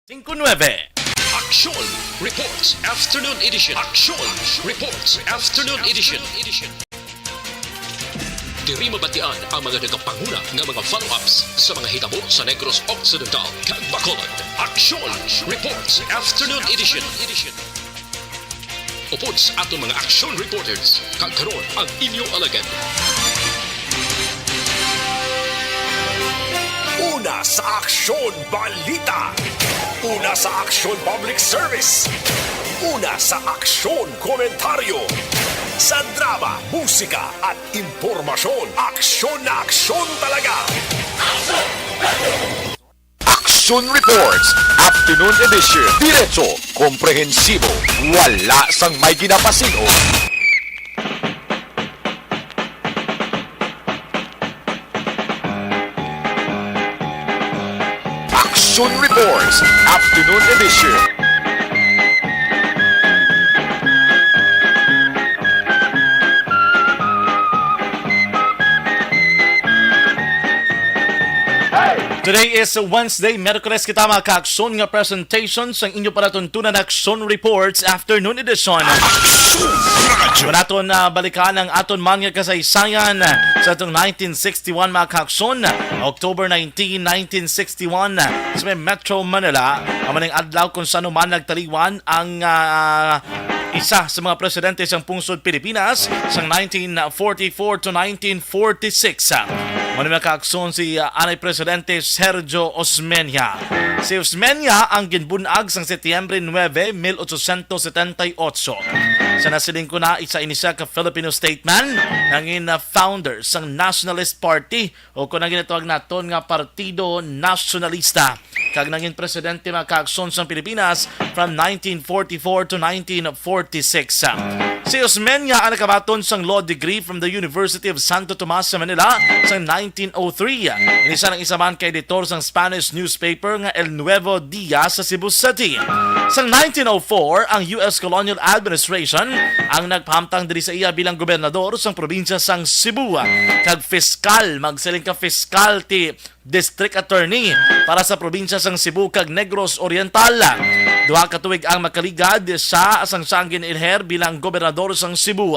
59. Aksyon Reports Afternoon Edition. Aksyon Reports Afternoon Edition. Diri mabatian ang mga nagapanguna ng mga follow-ups sa mga hitabo sa Negros Occidental kag Bacolod. Aksyon Reports Afternoon Edition. Upod sa atong mga action reporters kag karon ang inyong alagad. Una sa Aksyon Balita. Una sa Aksyon Public Service. Una sa Aksyon Komentaryo. Sa drama, musika at impormasyon, aksyon na aksyon talaga. Aksyon Reports, Afternoon Edition. Diretso, komprehensibo, wala sang may ginapasino. Aksyon Reports, Afternoon Edition. Today is Wednesday, Merkules kita mga ka-aksyon nga presentations ang inyo palatuntunan na Aksyon Reports Afternoon Edition. Manaton na balikan ang aton mga kasaysayan sa itong 1961 mga ka-aksyon. October 19, 1961 sa may Metro Manila. Ang maning adlaw kung saan man nagtaliwan ang isa sa mga presidente sa pungsod Pilipinas sa 1944 to 1946. Muna mga ka-aksyon si anay presidente Sergio Osmeña. Si Osmeña ang ginbunag sa Setyembre 9, 1878. Sa nasiling ko na isa inisa ka Filipino statesman nangin founder sa Nationalist Party o kung nangin ito naton nga Partido Nacionalista. Kag nangin presidente mga ka-aksyon sa Pilipinas from 1944 to 1946. Si Osmeña ang nakabaton sang law degree from the University of Santo Tomas sa Manila sa 1903. Inisa ng isa man kay editor sang Spanish newspaper nga El Nuevo Diaz sa Cebu City. Sa 1904, ang US Colonial Administration ang nagpahamtang diri sa iya bilang gobernador sang probinsya sang Cebu. Kag fiskal, magsiling ka fiskal ti District Attorney para sa probinsya sang Cebu kag Negros Oriental. Duha ka tuig ang makaligad sa asang sangin ilher bilang gobernador sang Cebu.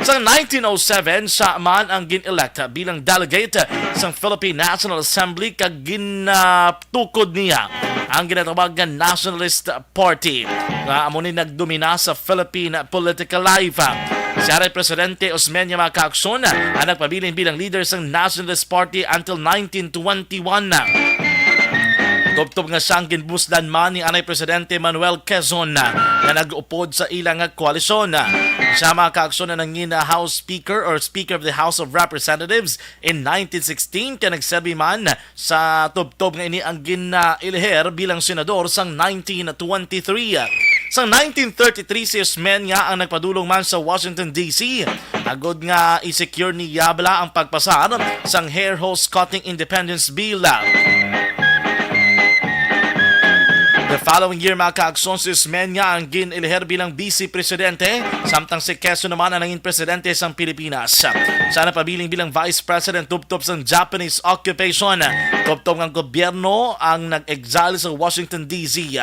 Sa 1907, siya man ang gin-elect bilang delegate sang Philippine National Assembly kag gintukod niya ang ginatawag nga Nationalist Party nga amo ni nagdomina sa Philippine political life. Siya rin Presidente Osmeña mga ka-aksyon ang nagpabiling bilang leader sang Nationalist Party until 1921. Tubtob nga siyang ginbusdan man ni anay Presidente Manuel Quezon na nag-upod sa ilang koalisyon. Siya mga ka-aksyon na nangin House Speaker or Speaker of the House of Representatives in 1916 kaya nagserbi man sa tubtob nga ini ang gina-ilher bilang senador sang 1923. Sa 1933 si Osmeña ang nagpadulong man sa Washington DC. Agod nga i-secure ni Yabla ang pagpasar sang Hair Hose Cutting Independence Bill. The following year mga ka-aksyon si Osmeña ang gin-ilher bilang Vice Presidente samtang si Quezon naman ang naging Presidente sa Pilipinas. Sana pabiling bilang Vice President tubtob sa Japanese occupation. Tubtob ng gobyerno ang nag-exile sa Washington DC.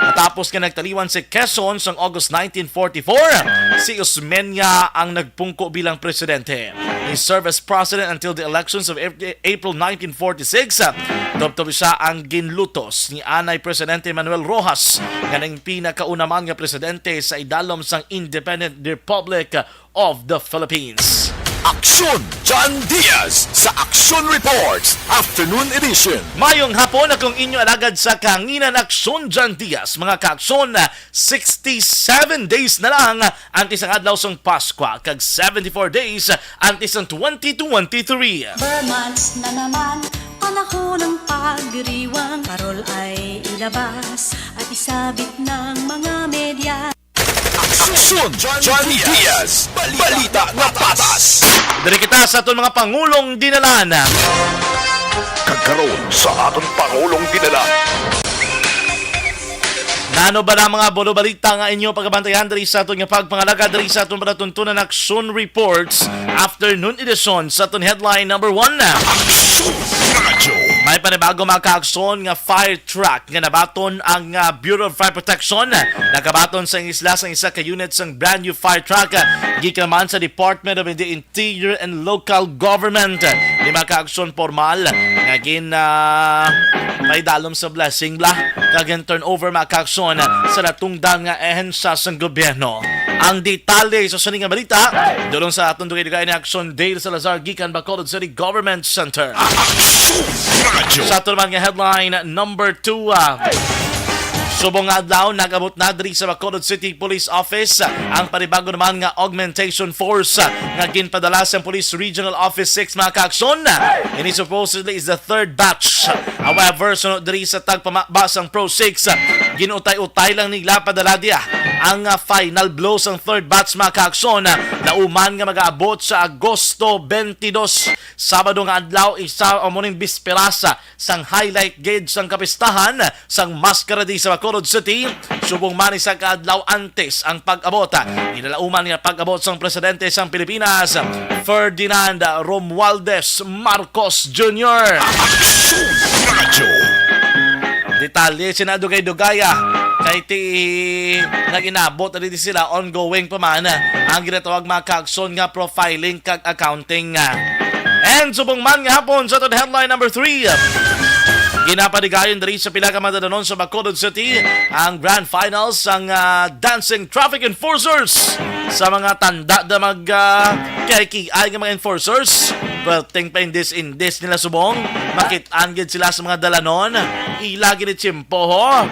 Matapos ka nagtaliwan si Quezon sa August 1944, si Osmeña ang nagpungko bilang Presidente. He served as President until the elections of April 1946. Tubtob siya ang ginlutos ni anay Presidente Manuel Rojas kanang pinakauna nga presidente sa idalom sang Independent Republic of the Philippines. Aksyon John Diaz sa Aksyon Reports Afternoon Edition. Mayong hapon akong inyo alagad sa kanginan Aksyon John Diaz. Mga ka-aksyon, 67 days na lang antes ang adlaw sang Pasko kag 74 days antes ang 2023. Months na naman, panahon ng pagdiriwang. Parol ay ilabas at isabit ng mga media. Aksyon John Diaz, balita nga patas. Dali kita sa aton mga pangulong dinalan. Kagkaroon sa aton pangulong dinala. Nano ba na mga bolo-balita nga inyo pagkabantayan dali sa aton nga pagpangalaga dali sa aton palatuntunan Aksyon Reports Afternoon Edition sa aton headline number 1. Aksyon Radio. May panibago mga kaaksyon nga fire truck nga nabaton ang Bureau of Fire Protection. Nakabaton sa isla sa isa ka unit sang brand new fire truck gikan man sa Department of the Interior and Local Government. Di mga kaaksyon formal nga may dalom sa blessing bla kagin turnover mga kaaksyon sa natungdan nga ehensya sang gobyerno. Ang detalye sa saning nga balita dulong sa atong dugay-dugay ni Aksyon Dale Salazar gikan Bacolod City Government Center. Sa ito naman nga headline number 2. Subong nga adlaw nag-abot na diri sa Bacolod City Police Office ang panibago naman nga augmentation force nga ginpadala sa Police Regional Office 6 mga kaaksyon. And it supposedly is the third batch. However, sunod diri sa tagpamabasang Pro 6 ginutay-utay lang nila padala dia ang final blow sang third batch mga kaaksyon na uman nga mag-aabot sa Agosto 22 Sabado nga adlaw isa o muning bisperasa sang highlight gauge sang kapistahan sang maskara di sa Bacolod City. Subong man isa ka adlaw antes ang pag-abot inalauman nga pag-abot sang presidente sang Pilipinas Ferdinand Romualdez Marcos Jr. Detalye sinadugay-dugaya kay ti naginabot na din sila ongoing pamana ang ginatawag mga kaaksyon nga profiling kag accounting nga. And subong man nga hapon sa itong headline number 3. Ginapadigayon diri sa pila ka madadanon sa Bacolod City ang grand finals ang dancing traffic enforcers sa mga tanda na kay-kiay nga mga enforcers. Perting pa indis nila subong makitaan gid sila sa mga dalanon ilagi ni Chimpo ho.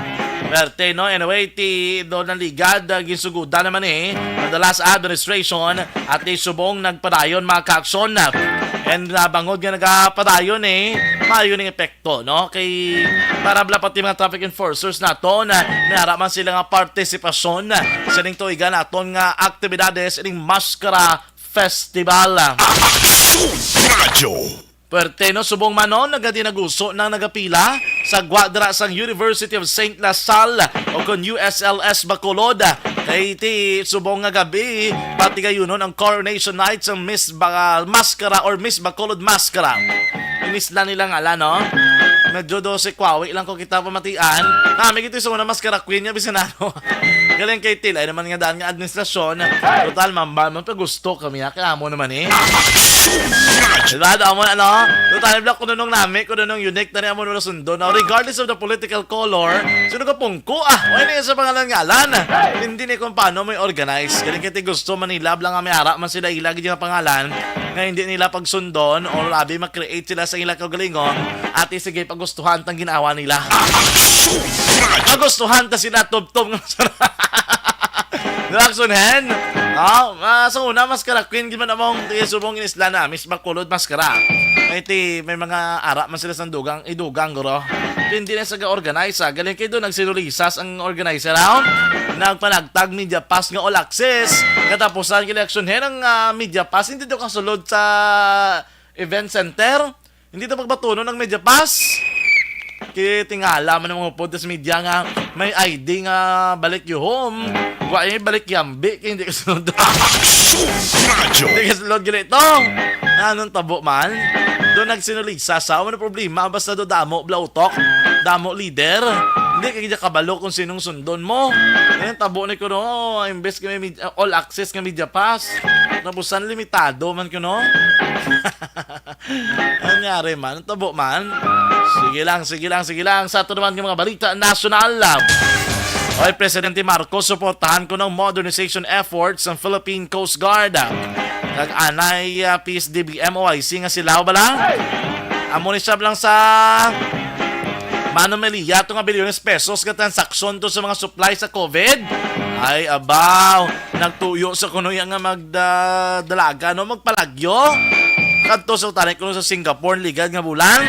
Perte no anyway ti do na ligad gisugudan naman madalas administration at ni subong nagpadayon mga kaaksyon and nabangod nga nagapadayon mayo ning epekto no kay para pati mga traffic enforcers nato na naraman sila nga partisipasyon sa ning tuigan naton nga aktibidades ning Maskara Festival. Pwerte no subong manon nagadinaguso nang nagapila sa gwadra sang University of St. La Salle o kon USLS Bacolod kay ti subong nga gabi pati gayunon ang coronation night sa Miss Maskara or Miss Bacolod Maskara. Inis lang nilang ala no. Medyo 12 kwawi lang ko kita pamatian. May gito sa una Maskara Queen niya bisanano. Galing kay Til ay naman nga daan nga administrasyon. Total man pa gusto kami kaya mo naman Diba? Damo na total block ko nung nami ko nung unique na niya mo na sundo. Now regardless of the political color, sino ka pungko wala na sa pangalan-ngalan. Hindi ni kung paano may organize. Galing kay gusto Manila lang nga may harap man sila ilagi yung pangalan nga hindi nila pagsundon o labi mag-create sila sa ilang kagalingon at sige pagustuhan tang ginawa nila. Pagustuhan ta sila tub-tub nga Aksyon hen. Sa una Maskara Queen giman among subong inisla na Miss Bacolod Maskara. May mga ara man sila sa idugang guro. Hindi na sa organize galing kay doon nagsinulisas ang organizer nagpanagtag media pass nga all access. Katapusan kay aksyon hen ang media pass hindi daw kasulod sa event center. Hindi daw pagbatuno ng media pass. Kaya tingala man ng mga podcast media nga may ID nga balik you home. Wala balik yambi kaya hindi kasunod. Hindi kasunod ganito. Anong tabo man? Doon nagsinulisa sa ano problema basta do damo blautok, damo leader. Hindi kaya kabalo kung sinong sundon mo. Ngayon tabo ni ko no, imbes ka may all access nga media pass. Nabusan limitado man ko no. Nangyari man, tabo man. Sige lang. Sa ito naman yung mga balita national. Oy, Presidente Marcos, suportahan ko ng modernization efforts ng Philippine Coast Guard. Nag-anay PSDBM OIC nga sila bala. Amonisab lang sa Mano Melia, ito nga bilyones pesos ka transaksyon to sa mga supply sa COVID. Ay, abaw. Nagtuyo sa kuno nga magdalaga, magpalagyo. Kadto sa tarik ko sa Singapore ligad nga bulan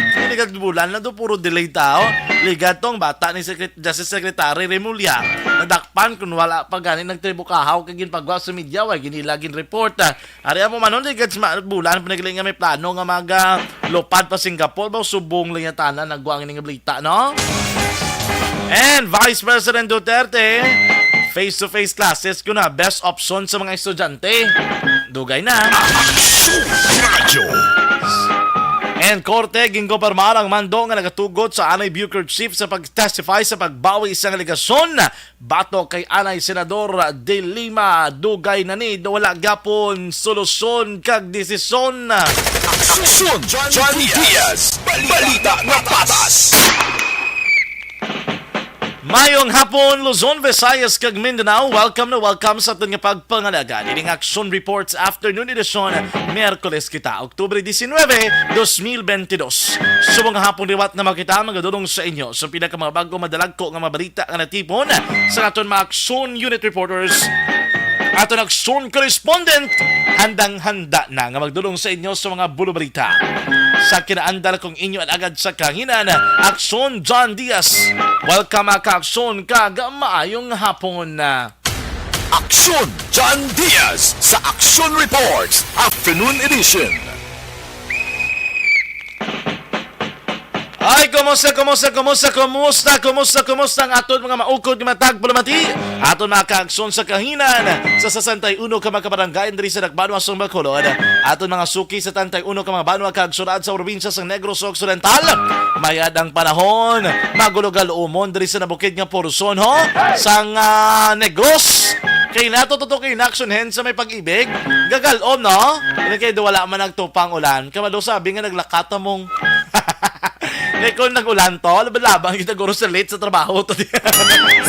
na do puro delay tao ligad tong bata ni Justice Secretary Remulla nadakpan kun wala pa ganin nagtribukahaw kay ginpagwa sa media way ginilagin report ari mo manon ligad sa bulan panagiling nga may plano nga maga lupad pa Singapore ba subong lang tanan nagwa nga balita no. And Vice President Duterte face-to-face classes ko na best option sa mga estudyante. Dugay na. And Korte gingopermar ang mando nga nagatugod sa Anay Bucor Chief sa pag-testify sa pagbawi sa aligasyon bato kay Anay Senador De Lima dugay na ni wala gyapon solusyon kag desisyon. Aksyon John Diaz. Balita na patas. Mayong hapon, Luzon, Visayas, kag Mindanao. Welcome na welcome sa ating pagpangalaga. Ining Aksyon Reports Afternoon Edition, Miyerkules kita, Oktubre 19, 2022. Subong hapon liwat na makita, magadulong sa inyo sa pinaka mga bago madalag ko nga mabalita nga natipon sa aton mga Aksyon Unit Reporters. Aton Aksyon Correspondent, handang-handa na nga magdulong sa inyo sa mga bulubalita. Sa kinaandar kong inyo at agad sa kahinan, Aksyon John Diaz. Welcome mga ka-aksyon kag maayong hapon. Aksyon John Diaz sa Aksyon Reports Afternoon Edition. Ay, kumusta ang aton mga maukod nga matag pulamati? Aton mga ka-aksyon sa kahinan sa 61 ka mga kabarangay diri sa Dakbanwa sa Bacolod. Aton mga suki sa 31 ka mga banwa kag-syudad sa probinsya sa Negros Occidental. Mayad ang panahon, magulugal umon diri sa nabukid nga porson ho sang Negros. Kay nato kay Aksyon hen sa may pag-ibig. Gagalom no? Kay wala man nagtupang ulan. Kamado sabi nga naglakata mong kaya kung nag-ulan to, labang kita guro sa late sa trabaho to.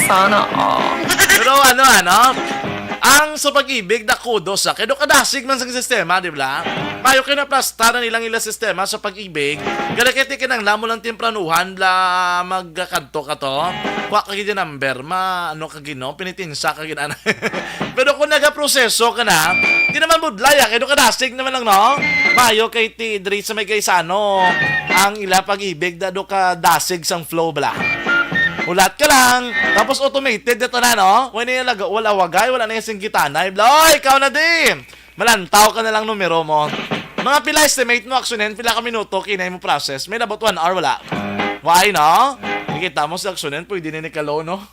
Sana all. Pero ano, ang sa pag-ibig na kudos kaya kadasig man sa sistema, di ba? Mayo kayo na plastara nilang ila sistema sa pag-ibig. Galakiti ka ng lamo ng tempranuhan la magkanto ka to. Huwag ka gini number, ano ka gino, pinitinsa ka gina. Pero kung nagaproseso ka na, hindi naman budlaya, kaya kadasig naman lang, no? Mayo kay Tidri sa may kaysano, ang ila pag-ibig na do ka dasig sang flow bala. Ulat ka lang, tapos automated dito na, no? Wala wagay, wala na yung singkitanay. Oy, ikaw na din! Malantaw ka na lang numero mo. Mga pila estimate mo, aksyonin, pila ka minuto, kinay mo process. May about 1 hour, wala. Why, no? Nakita mo sa aksyonin, pwede na ni Kalo, no?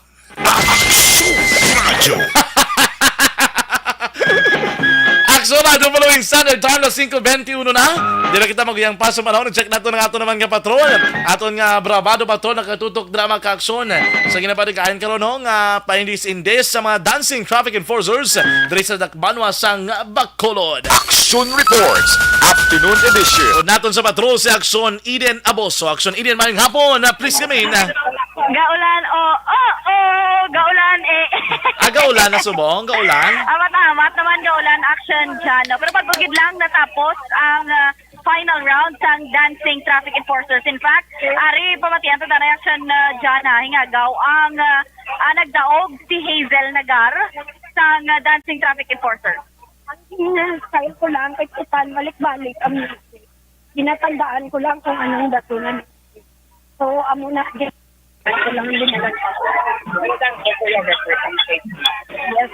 Aksyon na, following Standard Time na 5:21 na. Di na kita magyang paso manahon. Check nato na ato naman nga patrol. Aton nga bravado patrol nakatutok drama ka-aksyon. Sa ginapadikain karon ho nga paindis indes sa mga dancing traffic enforcers diri sa Dakbanwa sang Bacolod. Aksyon Reports Afternoon Edition. Naton sa patrol si Aksyon Eden Aboso. Aksyon Eden, mayong hapon. Please kami na. Gaulan, gaulan eh. Gaulan na subong, gaulan. Amat naman gaulan action dyan. No? Pero pagbugid lang natapos ang final round sang dancing traffic enforcers. In fact, ari pamatian to na action dyan hingagaw ang nagdaog si Hazel Nagar sang dancing traffic enforcers. Ang style ko lang, kahit itan, balik-balik ang music. Ginatandaan ko lang kung anong datunan. So, amo na, ko lang din naman. Yes.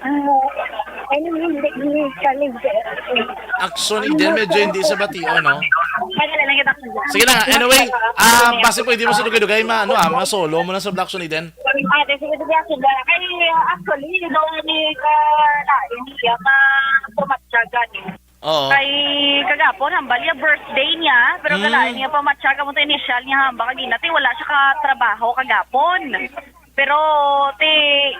Hindi ka Aksyon Eden, medyo hindi sa batio, no? Kaya lang kita kung Sige na, anyway, base pwede mo sa dugay-dugay, solo mo na sa Aksyon Eden. Ate, sige siya sila. Kaya actually, daw ni hindi siya pumatsagan eh. Oo. Kay kagapon, hambal niya birthday niya, pero kalain niya pamatsaga mo ito initial niya hamba kagina, wala siya katrabaho kagapon. Pero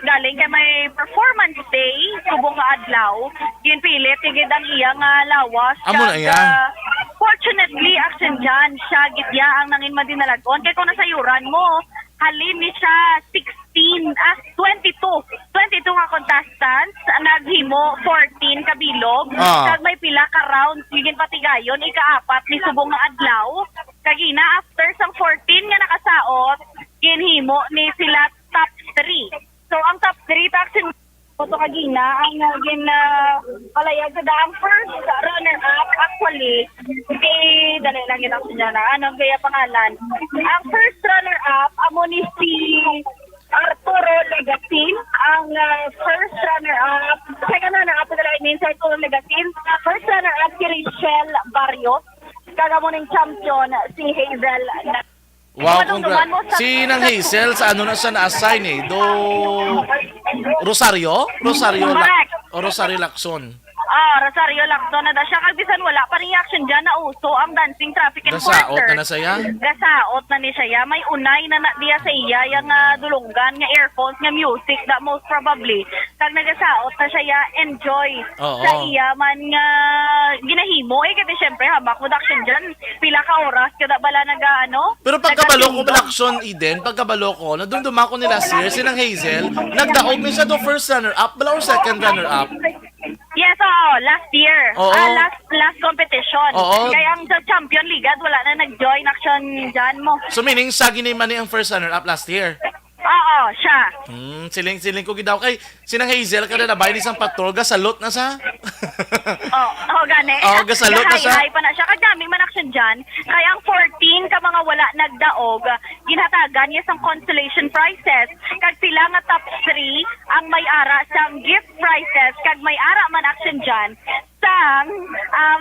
galing kay may performance day, subong nga adlaw, yun pilit, tigid ang iya nga lawas. Amo na iya. Fortunately, action dyan, siya gitya ang nangin madinalagon. Kaya kung nasayuran mo, halin ni siya 22 nga contestants, naghimo 14 kabilog, kag may pila ka rounds, higin patigayon, ikaapat ni subong nga adlaw, kagina after sang 14 nga nakasaot, ginhimo ni sila top 3. So ang top 3 action Oto kagina ang palayag sa ang first runner-up actually dali lang kita sa na anong kaya pangalan. Ang first runner-up amo ni si Arturo Legasin, ang first runner-up second runner-up dala ni Arturo Legasin, first runner-up si Rachel Barrios, kagamo ning champion si Hazel. Wow, si Nang Hazel, sa ano na siya na-assign Do Rosario? Rosario Correct. o Rosario Lacson? Rosario Lacson na da siya. Kagbisan wala pa rin action dyan na uso ang dancing traffic enforcer. Gasaot na saya? Gasaot na ni siya. May unay na diya sa iya yung dulungan, nga earphones, nga music that most probably. Kag nagasaot na siya, enjoy. Oo. Sa iya man nga ginahimo. Kasi syempre, habak mo action dyan, pila ka oras, kada bala Pero pagkabalo ko, Lacson Eden, pagkabalo ko, nadunduma ko nila Sears, sinang Hazel, nagdaog minsan do first runner-up, bala or second runner-up? Yes, last year. Oo. Last competition. Oo. Kaya ang sa Champion League, wala na nag-join action dyan mo. So meaning, sa ginimani ang first runner-up last year? Oo, siya. Siling ko gidaw kay sinang Hazel kada na bayan isang patrol gasalot na sa. Gani. Gasalot na sa. Hay pa na siya kadami man action diyan. Kaya ang 14 ka mga wala nagdaog, ginhatagan niya sang consolation prizes. Kag sila nga top 3 ang may ara sang gift prizes kag may ara man action diyan. Sang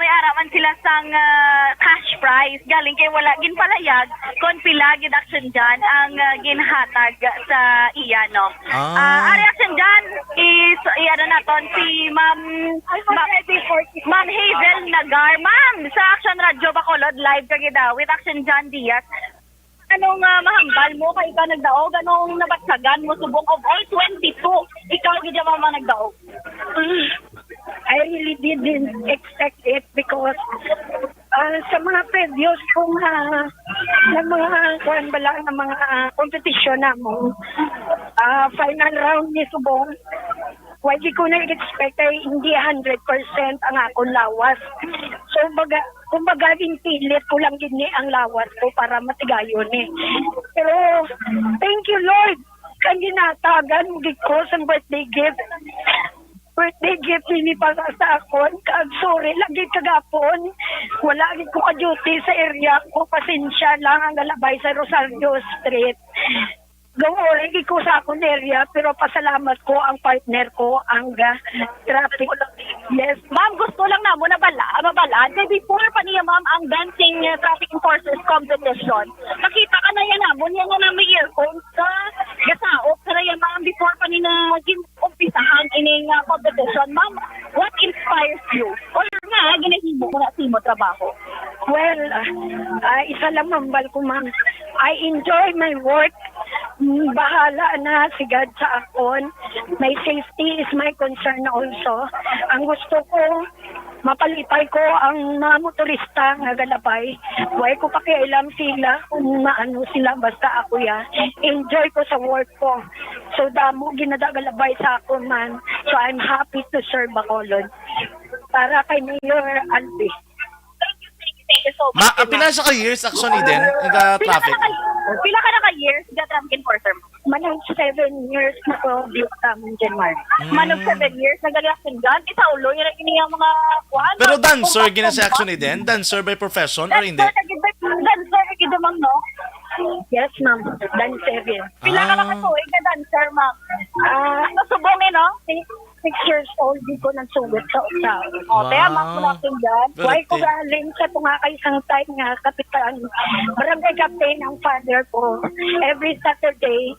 may ara man sila sang cash prize galing kay wala ginpalayag kon pila gid action diyan ang ginhatag sa iya no. Ari action diyan is naton si Ma'am Hazel Nagar, ma'am, sa Action Radio Bacolod live kagida with Action John Diaz. Anong mahambal mo kay ka nagdaog? Anong nabatsagan mo subong of all 22? Ikaw gid mama nagdaog. I really didn't expect it because sa mga previous kong ng mga kompetisyon na mo, final round ni Subong, di ko na-expect ay hindi 100% ang akong lawas. So, kumbaga pilit ko lang din ang lawas ko para matigayon eh. Pero, thank you Lord, kang ginatagan mo ko sa birthday gift. Birthday gift ni para sa akon. Sorry, lagi kagapon. Wala ko ka-duty sa area ko. Pasensya lang ang galabay sa Rosario Street. Gawin ko sa akong area, pero pasalamat ko ang partner ko, ang traffic. Yes. Ma'am, gusto lang na mo mabalad. Before pa niya, ma'am, ang dancing traffic enforcers competition. Nakita ka na yan, ma'am. Yan na may earphones sa gasaok. Kaya yan, ma'am, before pa niya umpisahan ining competition. Ma'am, what inspires you? Or nga, ginahimo mo na simo trabaho? Well, isa lang mambal ko, ma'am. I enjoy my work. Bahala na si God sa akon. My safety is my concern also. Ang gusto ko, mapalipay ko ang mga motorista nga galabay. Huwag ko pakialam sila kung maano sila, basta ako ya. Enjoy ko sa work ko. So damo ginadagalabay sa akon man. So I'm happy to serve Bacolod. Para kay Mayor Albi. Thank you so much. Pinasa ka years action Eden, nag-traffic. Pila ka na ka-years traffic enforcer mo? Manong 7 years na ko dito January. Manong 7 years, nag-action dyan. Itaulo, yun ang mga kwan. Pero dancer, ginasa action Eden? Dancer by profession or hindi? Dancer, kidamang no? Yes, ma'am. Dancer yun. Pila ka na katuig na dancer, ma'am? Nasubong no? 6 years old, di ko nagsugod sa usaw. Kaya ma'am, mula ko dyan. Why ko galing sa tunga kay isang time nga, kapitan, barangay captain ang father ko. Every Saturday,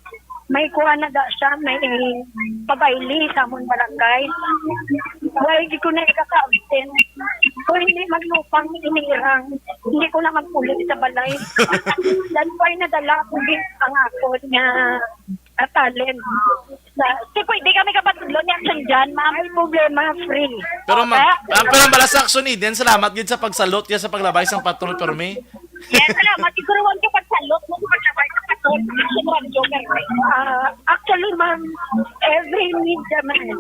may kuha na da siya, may pabayli sa among barangay. Why di ko na ikakabitin? Kung hindi maglupang inirang, hindi ko na magpulit sa balay. Dan why nadala ko din ang ako niya talent. Pwede kami kapatid niya action dyan, ma'am. May problema, free. Pero pero bala sa action Eden, salamat gid sa pagsalot ya sa paglabay sang patrol permi. Yes, salamat. Siguro ka pagsalot mo sa paglabay sa patrol. Actually, ma'am, every media man,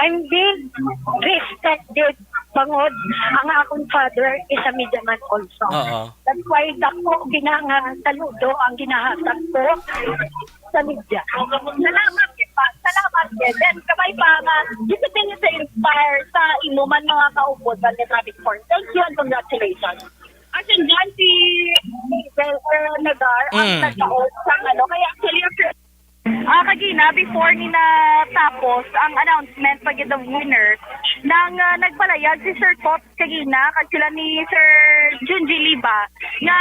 I'm being respected. Bangod, ang akong father is a media man also. That's why dako saludo ang ginahatag ko sa media. Salamat pa. Salamat din. Then kamay pa nga, dito din sa inspire sa inuman mga kaupod sa traffic force. Thank you and congratulations. Action dyan si Nagar ang nagkaot sa kaya actually kagina before ni na tapos ang announcement pag the winners nang nagpalayag si Sir Pops kagina kag sila ni Sir Junji Liba nga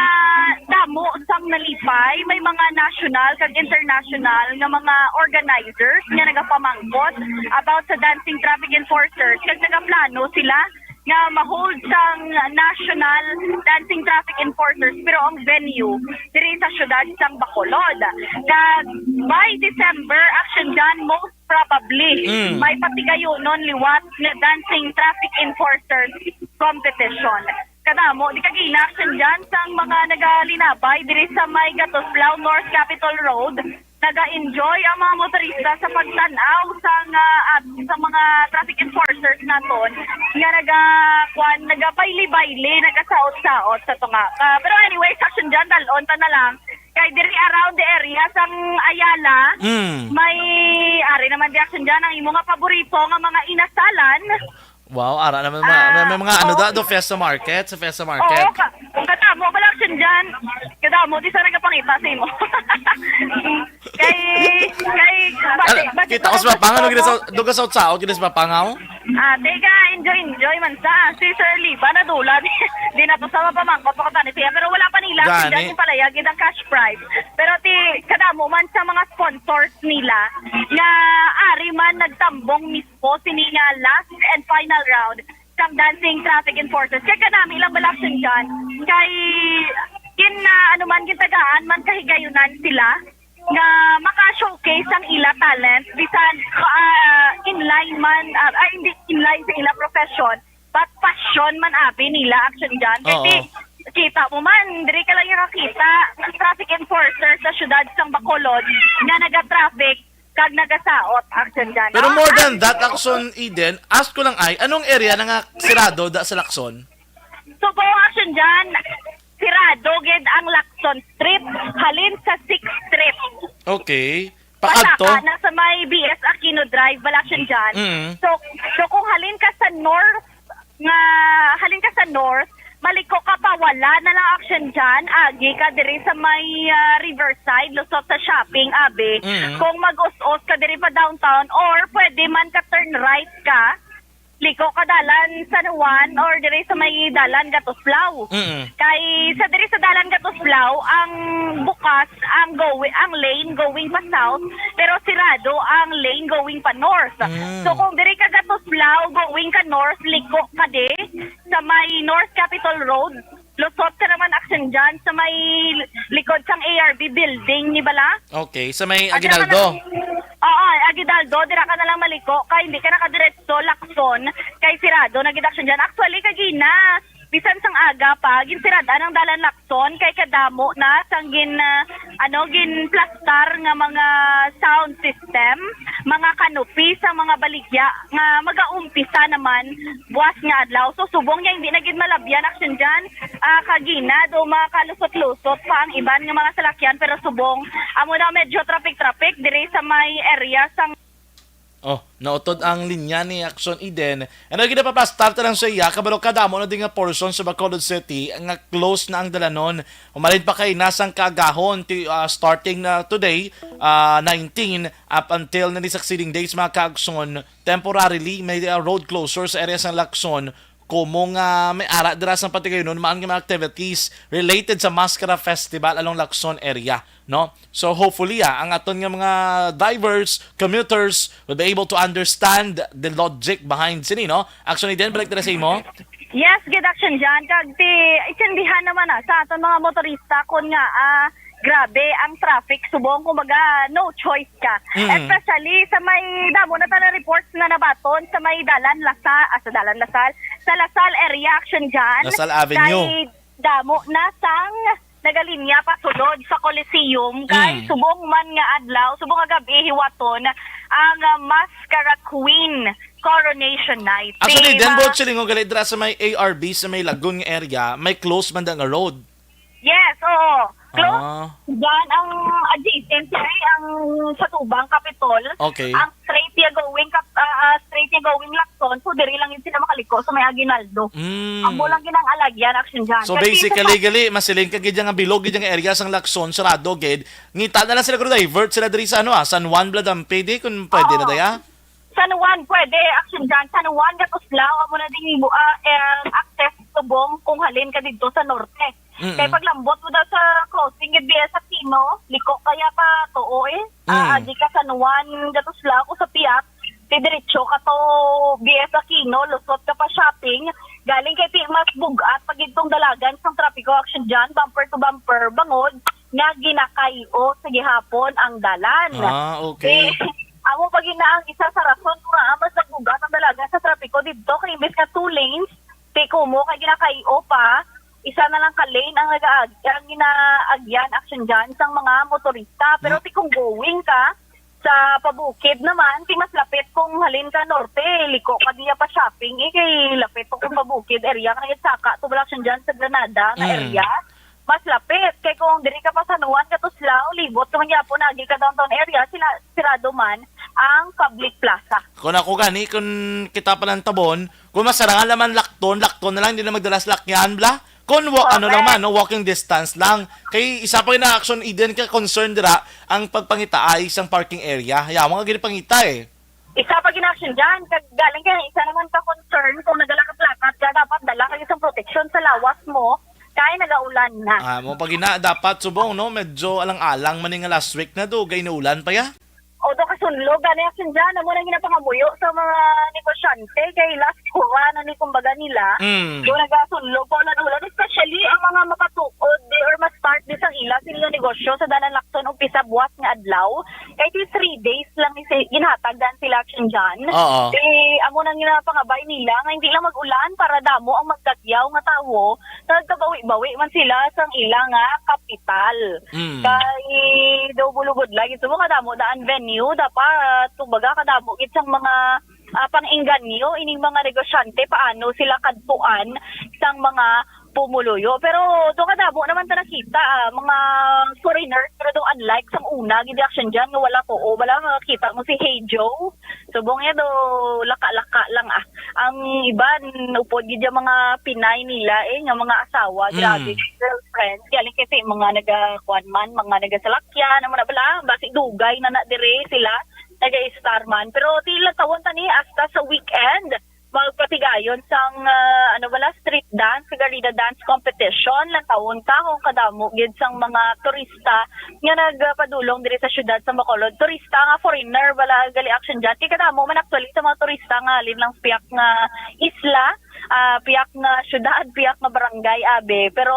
damo sang nalipay may mga national kag international nga mga organizers nga nagapamangkot about sa dancing traffic enforcers kag nagaplano sila nga ma-hold sang national dancing traffic enforcers pero ang venue diri sa syudad sang Bacolod. Kag by December action dyan most probably may patigayonon liwat nga dancing traffic enforcers competition. Kadamo di kagina action dyan sang mga nagalinabay diri sa may Gatoslao North Capitol Road naga-enjoy ang mga motorista sa pagtanaw sa mga traffic enforcers naton nga nagabayli-bayli, nagasaot-saot sa tunga. Pero anyway, action dyan, dalon ta na lang. Kay diri around the area sang Ayala, may ari naman di action dyan ang imo nga paborito nga mga inasalan. Wow, ara naman may mga ano do Fiesta Market, sa Fiesta Market. Oo, kadamo pala action dyan. Kadamo, di sa nagapangita sa imo. Base, Kita ko sa papangaw, duga sa utsaot, gina sa papangaw. Teka, enjoy man sa. Si Sir Liba na dula. Di na to sa mapamangkot pa katani siya. Pero wala pa nila. Gani. Dyan yung palayag, ang cash prize. Pero kadamo man sa mga sponsors nila nga ari man nagtambong mismo sini nga last and final round sang dancing traffic enforcers. Kaya kanami ilang balaksan dyan. Kay kintagaan man kahigayunan sila nga maka-showcase ang ila talent bisan inline man hindi inline sa ila profession but passion man abi nila action dyan kasi kita mo man diri ka lang yung nakita ng traffic enforcer sa syudad sang Bacolod nga naga-traffic kag nagasaot action dyan. Pero more than that, Aksyon Eden, ask ko lang anong area na nga sirado da sa Lacson? So po action dyan sirado gid ang Lacson Street halin sa 6th Street. Okay. Paadto? Pasaka na sa may BS Aquino Drive, Balaction dyan. So kung halin ka sa north, maliko ka pa, wala na lang action dyan. Agi ka diri sa may Riverside, lusot sa shopping, abi. Kung mag-us-us ka diri pa downtown, or pwede man ka turn right ka, liko ka dalan San Juan or diri sa may dalan Gatoslao. Kay sa diri sa dalan Gatoslao ang bukas ang lane going pa south pero sirado ang lane going pa north. So kung diri ka Gatoslao going ka north, liko ka di sa may North Capitol Road. Lusot ka naman action dyan sa may likod sang ARB building ni Bala. Okay, sa may Aguinaldo. Oo, Aguinaldo, dira ka na lang maliko kay hindi ka nakadiretso Lacson kay sirado na action dyan. Actually, kagina, bisan sang aga pa, ginsirada ng dalan Lacson kay kadamo na sang ginplastar nga mga sound system, mga kanopi sa mga baligya nga magaumpisa naman buwas nga adlaw. So subong niya hindi na gid malabyan action dyan. Kagina do makalusot-lusot pa ang iban nga mga salakyan pero subong amo na medyo traffic diri sa may area sang nautod ang linya ni Aksyon Eden. And again, napapastart lang sa iya, kabalo kadamo na din nga portion sa Bacolod City, nga close na ang dalanon. Umalin pa kay nasang kagahon starting na today, 19, up until na succeeding days mga Kaaksyon, temporarily may road closure sa area ng Lacson, kumong may ara dira sa patigayon maan nga mga activities related sa Mascara Festival along Lacson area, no? So hopefully ang aton nga mga drivers, commuters will be able to understand the logic behind sini, no? Actually din balik dira sa imo. Yes, good action dyan. Kag itindihan naman sa aton mga motorista kun nga grabe ang traffic subong kumbaga no choice ka. Especially sa may damo na tanan reports na nabaton sa may sa Lasal area action dyan. Lasal Avenue. Kay damo na sang nagalinya pa sulod sa Coliseum kay subong man nga adlaw, subong nga gabi hiwaton ang Mascara Queen Coronation Night. Actually, then both siling galit dira sa may ARB sa may Lagoon nga area, may close man nga road. Yes, oo. Close. Diyan ang adjacent ang sa Tubang Capitol. Okay. Ang straight niya going Lacson. So diri lang yun sila makaliko sa may Aguinaldo. Ang bulang ginang alagyan action dyan. So basically, masiling ka gid nga bilog gid nga area sang Lacson, sarado gid. Ngita na lang sila kung divert sila diri sa San Juan Bladam PD kung pwede na daya. So San Juan, pwede. Action dyan. San Juan, Gatuslao, amo na din access tubong kung halin ka dito sa norte. Kaya paglambot mo daw sa crossing, Diaz sa Tino, liko kaya pa to di ka San Juan, Gatuslao, ko sa Piat, diretso ka to BS Aquino, lusot ka pa shopping, galing kay Mas Bugat, pag itong dalagan sang trapiko action dyan, bumper to bumper, bangod, nga ginakayo sa gihapon ang dalan. Okay. Amo pag ang isa sa rason kung mas nagbugat ang dalagan sa trapiko dito, kay imbes ka 2 lanes, tiko mo, kay ginakayo pa, isa na lang ka-lane ang ginaagyan action dyan sang mga motorista. Pero kung going ka, sa pabukid naman, mas lapit kung halin ka norte, liko ka diya pa shopping, kay lapit kung pabukid area ka nagsaka, tubalaksyon dyan sa Granada na area, mas lapit. Kay kung diri ka pa sa Nuan, Katuslao, libot, kung po nagi ka downtown area, sirado man ang public plaza. Kung ako gani, kung kita pa ng tabon, kung masarangan naman lakton na lang, hindi na magdalas lakyan, bla? Kung walking distance lang. Kay isa pa na action, Eden ka concern dira ang pagpangita ay isang parking area. Haya, mga gini pangita Isa pa ginaction dyan, galing kaya isa naman ka concern kung nagala ka plakat, kaya dapat dala kayo isang protection sa lawas mo, kaya nagaulan na. Mo pag dapat subong, no? Medyo alang-alang maning last week na do, gay naulan pa ya. O do kasunlo, gani action dyan, amo na ginapangamuyo sa mga negosyante, kay last kuha ni kumbaga nila, yung nagasunlo po na ulan, especially ang mga mapatuod or ma-start di sang ila sila negosyo sa danan lakson o pisa buwas nga adlaw, kay 3 days lang ginhatag dan sila action dyan. Amo na ginapangabay nila, nga hindi lang mag-ulan para damo ang magkagyaw nga tawo, nagkabawi-bawi man sila sang ila nga kapital. Kay daw bulugod lagi, ito mga damo daan venue, dapat kumbaga kadamo itang mga pang-inganyo ining mga negosyante paano sila kadtuan sang mga pumuluyo. Pero do kadamo naman ta nakita mga foreigners, pero do unlike sang una gid action dyan nga wala makita mo si Hey Joe, subong do laka-laka lang ang iban upod gid yung mga Pinay nila nga mga asawa, grabe girlfriends, galing kasi mga nagakuan man, mga nagasalakyan naman bala basi dugay na dire sila naga-starman, pero tila tawon tani hasta sa weekend magpatigayon sang street dance, Garida dance competition lang tawon ka kung kadamo gid sang mga turista nga nagpadulong diri sa syudad sa Bacolod. Turista nga foreigner wala gali action dyan. Kaya kadamo man actually sa mga turista nga alin lang piyak nga isla, piyak nga syudad, piyak nga barangay abe. Pero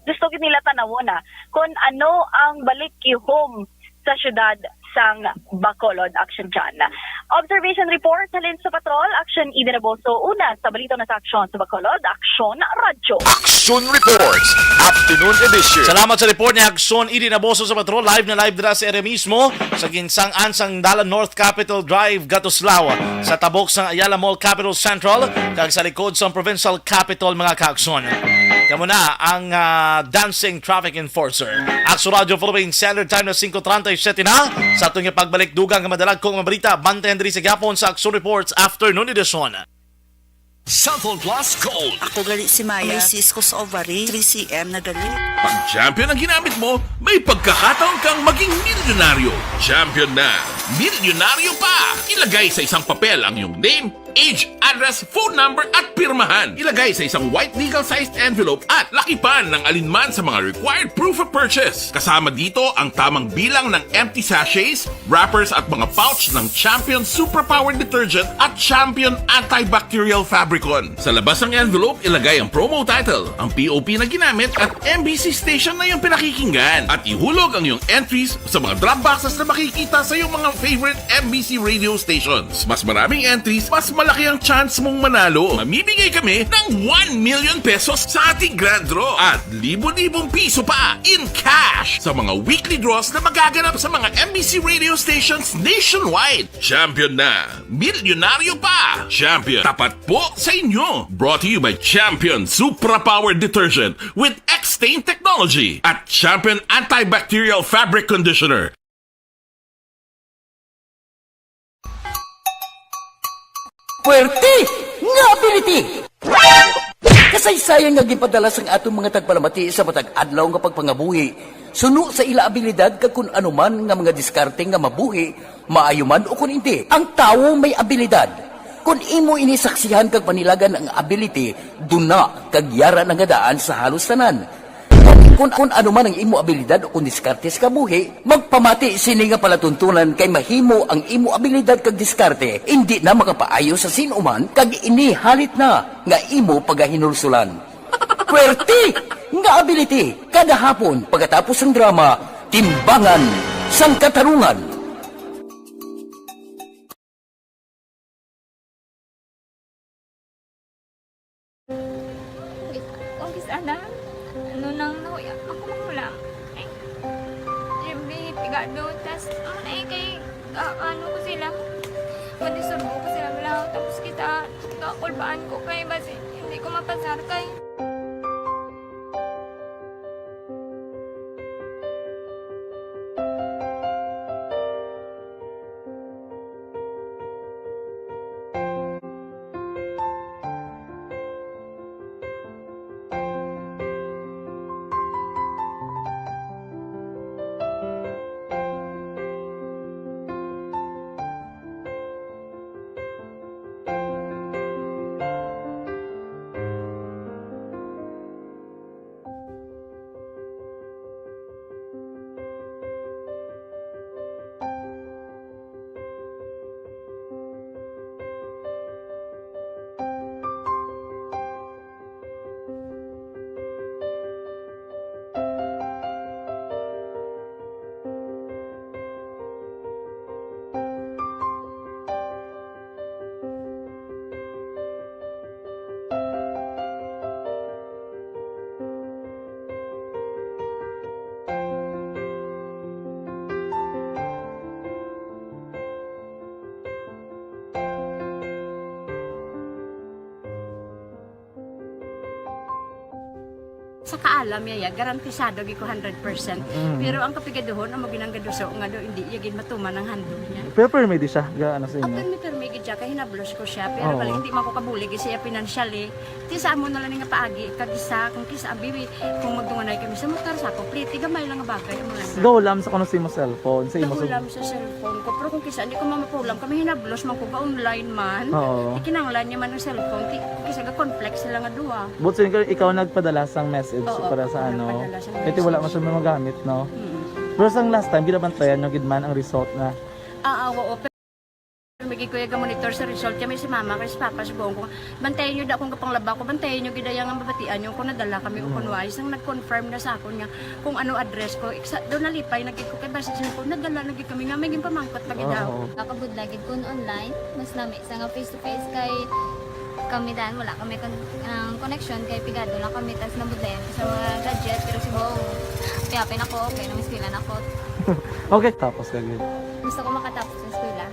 gusto gid nila tanawon kung ano ang balik home sa syudad sang Bacolod action dyan. Observation report halin sa patrol, action Eden Aboso, una sa balito na sa aksyon sa Bacolod, aksyon radyo. Action Reports, Afternoon Edition. Salamat sa report ni Aksyon Eden Aboso sa patrol. Live na live dira sa area mismo sa ginsang-an sang Dalan North Capitol Drive, Gatuslao, sa tabok sang Ayala Mall Capital Central, kag sa likod sang Provincial Capital mga kaaksyon. Kamo na ang dancing traffic enforcer. Aksyon Radio Philippines Standard Time na 5:37 na. Sa atong pagbalik dugang nga madalag kong mabalita, bantayan diri sa gapon sa Aksyon Reports Afternoon Edition. Cellphone Plus Gold. Ako gali si Maya. May cisco sa ovary, 3cm na gali. Pag champion ang ginamit mo, may pagkakataon kang maging milyonaryo. Champion na, milyonaryo pa! Ilagay sa isang papel ang iyong name, age, address, phone number at pirmahan. Ilagay sa isang white legal-sized envelope at lakipan ng alinman sa mga required proof of purchase. Kasama dito ang tamang bilang ng empty sachets, wrappers at mga pouch ng Champion Superpower Detergent at Champion Antibacterial Fabricon. Sa labas ng envelope, ilagay ang promo title, ang POP na ginamit at MBC station na yung pinakikinggan. At ihulog ang iyong entries sa mga drop boxes na makikita sa iyong mga favorite MBC radio stations. Mas maraming entries, mas malaki ang chance mong manalo. Mamimigay kami ng 1 million pesos sa ating grand draw at libo-libong piso pa in cash sa mga weekly draws na magaganap sa mga MBC radio stations nationwide. Champion na, milyonaryo pa. Champion, tapat po sa inyo. Brought to you by Champion Superpower Detergent with X-Stain Technology at Champion Antibacterial Fabric Conditioner. Puwerte nga ability! Kasaysayan nga gipadala sang atong mga tagpalamati sa matag adlaw nga pagpangabuhi. Suno sa ila abilidad kag kun anuman nga mga diskarte nga mabuhi, maayo man o kun hindi. Ang tawo may abilidad. Kung imo inisaksihan kag panilagan ang ability, duna kag yara nga daan sa halos tanan. Kung ano man ang imo abilidad o kung diskarte sa kabuhi, magpamati sini nga palatuntunan kay mahimo ang imo abilidad kag diskarte, hindi na makapaayo sa sinuman kag inihalit na nga imo pagahinulsulan. Pwerte nga ability, kada hapon pagkatapos ng drama, Timbangan sang Katarungan. ano ko sila, madisurbo ko sila lang, tapos kita, kakulbaan ko kay basi, hindi ko mapasar kay. Sa kaalam yaya, garantisado gi ko 100%. Pero ang kapigaduhon, ang maginanggaduso nga do hindi yagin matuman ang handog niya. Pero permi di siya, gaano sa inyo? Ang permi gid siya, kay hinablos ko siya. Pero bali, hindi man ko kabulig siya financially. Tisa mo na lang nga paagi, kagisa, kung kisa bibi, kung magdunganay kami sa motor sa ko, pliti, gamay lang nga bagay mo lang. Gawlam sa kuno sa imo cellphone, sa imo Gawlam sa cellphone ko, pero kung kisa, hindi ko mamapulam, kami hinablos man ko ba online man. Ikinanglan niya man ang cellphone, kisa ga complex sila nga duwa. But so, ikaw nagpadala sang message para sa ano, ito wala mo siya magamit, no? Pero sang last time, ginabantayan nyo gidman ang result na? Oo. Pero may kuya ga monitor sa result kami si mama, kasi papa si buong ko. Bantayan nyo da kung kapanglaba ko, bantayan nyo gidayang ang babatian nyo kung nadala kami o kunwais. Ang nag-confirm na sa akon nga kung ano address ko. Doon nalipay, nagkik ko kay basit ko, nadala nagkik kami nga, may gimpamangkot pag daw. Kakabudlagid ko online, mas lami sa nga face-to-face kay kami dahil wala kami connection kay pigado lang kami tas nabudlayan sa mga gadget pero si Bong piyapin ako okay na miskilan ako. Okay, tapos kagad. Gusto ko makatapos sa eskwela.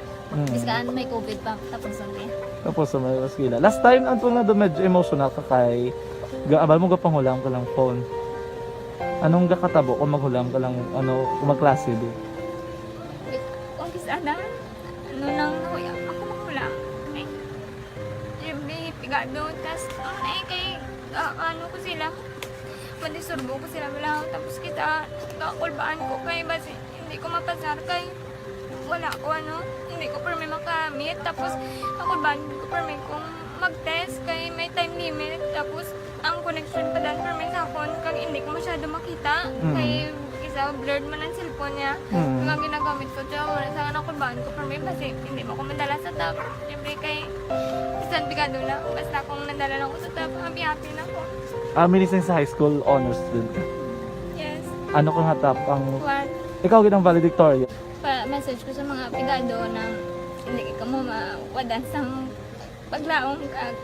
Biskaan may COVID pa tapos na. Tapos sa may eskwela. Last time ang na do medyo emotional ka kay gaabal mo gapanghulam ka lang phone. Anong gakatabo kung maghulam ka lang ano kung magklase di? Kung kisana ano nang nahuya ako maghulam. Pigado, tas kay ano ko sila, madisurbo ko sila lang, tapos kita, kakulbaan ko kay basi, hindi ko mapasar kay, wala ko ano, hindi ko permi makamit, tapos kakulbaan ko permi kung mag-test kay may time limit, tapos ang connection pa dan permi sa phone, kag hindi ko masyado makita, kay isa blurred man ang cellphone niya, mga ginagamit ko siya, wala sa nakulbaan ko permi, basi hindi mo ko madala sa tab, siyempre kay, isang bigado lang. Basta kung nadala lang ko sa top, happy na ako. Minising sa high school honors student ka? Yes. Ano kung hatap ang... What? Ikaw ginang valedictorian? Message ko sa mga pigado na hindi ka mo mawadan sa paglaong ka.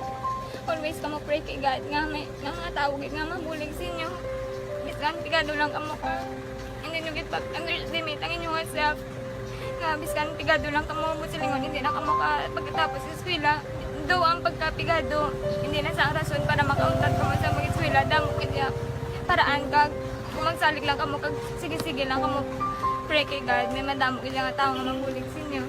Always ka mo pray kay God nga may mga tawag nga mabulig sa inyo. Biskan pigado lang ka mo ka. Hindi nyo underestimate ang inyong self. Nga biskan pigado lang ka mo busilingon. Hindi na ka mo ka pagkatapos sa eskwela. Do ang pagkapigado, hindi na sa rason para makauntat ka mo sa mga eskwela, damo kaya paraan ka, kung magsalig lang ka mo, sige-sige lang ka mo, pray kay God, may madamo kaya nga tao nga mabulig sa inyo.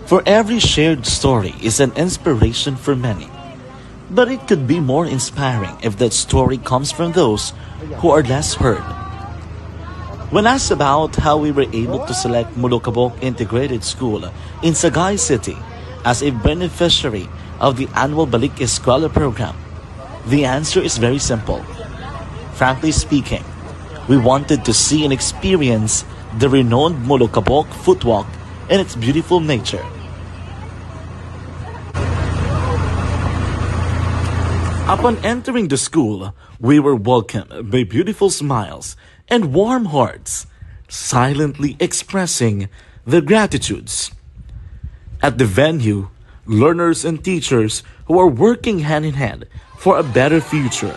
For every shared story is an inspiration for many. But it could be more inspiring if that story comes from those who are less heard. When asked about how we were able to select Mulukabok Integrated School in Sagay City as a beneficiary of the annual Balik Eskwela program, the answer is very simple. Frankly speaking, we wanted to see and experience the renowned Mulukabok footwalk in its beautiful nature. Upon entering the school, we were welcomed by beautiful smiles and warm hearts, silently expressing their gratitudes. At the venue, learners and teachers who are working hand in hand for a better future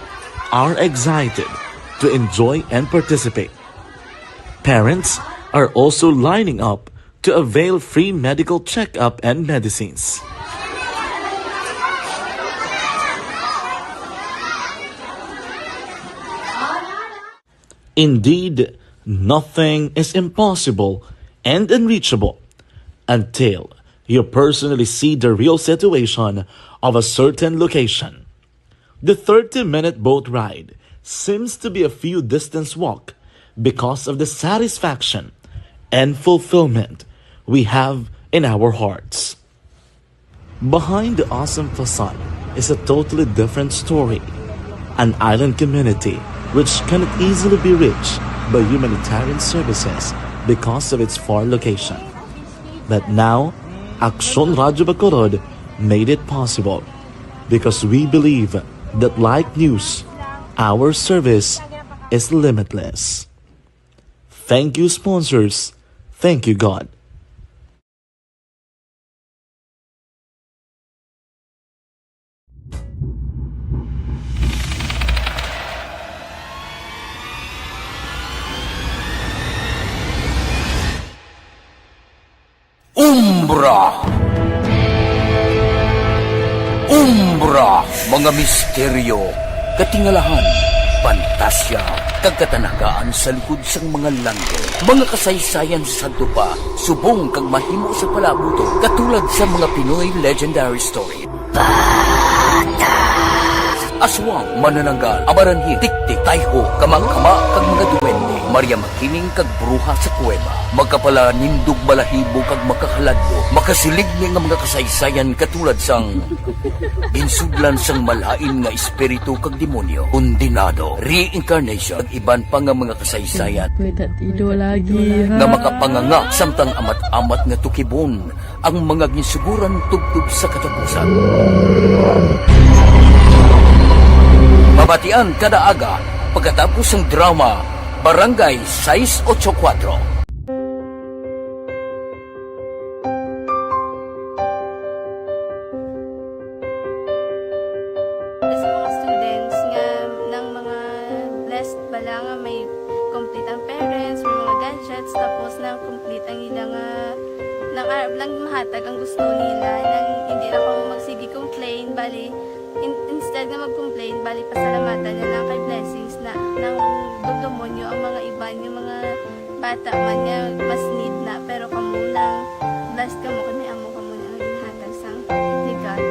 are excited to enjoy and participate. Parents are also lining up to avail free medical checkup and medicines. Indeed, nothing is impossible and unreachable until you personally see the real situation of a certain location. The 30-minute boat ride seems to be a few distance walk because of the satisfaction and fulfillment we have in our hearts. Behind the awesome facade is a totally different story. An island community which cannot easily be reached by humanitarian services because of its far location. But now, Aksyon Radio Bacolod made it possible because we believe that like news, our service is limitless. Thank you, sponsors. Thank you, God. Umbra! Umbra! Mga misteryo, katingalahan, pantasya, kagkatanagaan sa likod sang mga lando. Mga kasaysayan sa dupa, subong kag mahimo sa palabuto, katulad sa mga Pinoy legendary story. Aswang, manananggal, amaranhin, tiktik, tayho, kamang-kama, kag mga duwende, Maria Makining kag bruha sa kuweba, magkapala nindog balahibo kag makahaladlo, makasilig niya nga mga kasaysayan katulad sang ginsudlan sang malain nga espiritu kag demonyo, kondinado, reincarnation, kag iban pa nga mga kasaysayan nga makapanganga samtang amat-amat nga tukibon ang mga ginsuguran tugtog sa katapusan. Mabatian kada aga pagkatapos ng drama Barangay 684. Sa mga students nga ng mga blessed bala nga may complete ang parents, may mga gadgets, tapos na complete ang ilang lang mahatag ang gusto nila nang hindi na ako magsige complain bali instead nga mag-complain, bali pasalamatan na lang kay blessings na nang dudumonyo ang mga iba yung mga bata man nga mas need na pero kamo lang blessed kamo kami amo kamo na ang ginhatag sang God.